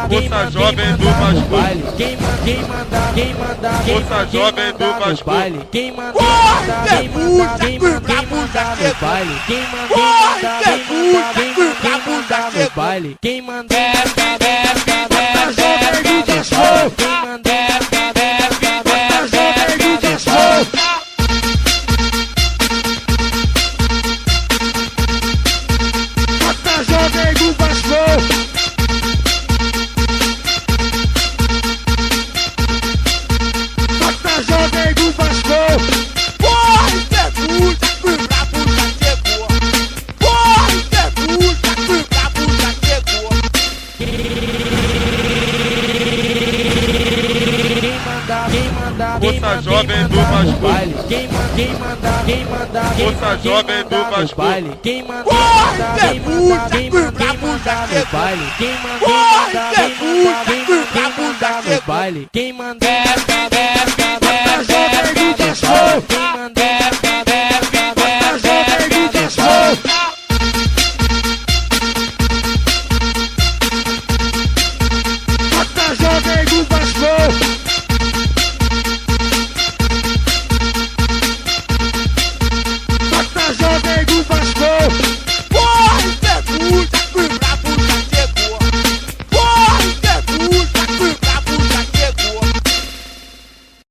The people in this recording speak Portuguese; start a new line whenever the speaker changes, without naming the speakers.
Força jovem do Vasco.
Quem manda,
Força jovem do Vasco.
quem manda no baile, quem manda no baile, quem manda
Jovem do Vasco, bota jovem do Vasco. Corre, pergunta, que o brabo já chegou. Corre, pergunta, que o brabo já chegou.
Força jovem do Vasco.
quem manda
Força jovem do Vasco.
quem manda
Corre, pergunta, que o brabo já chegou.
quem
Corre, pergunta, que o brabo já
manda
chegou.
quem manda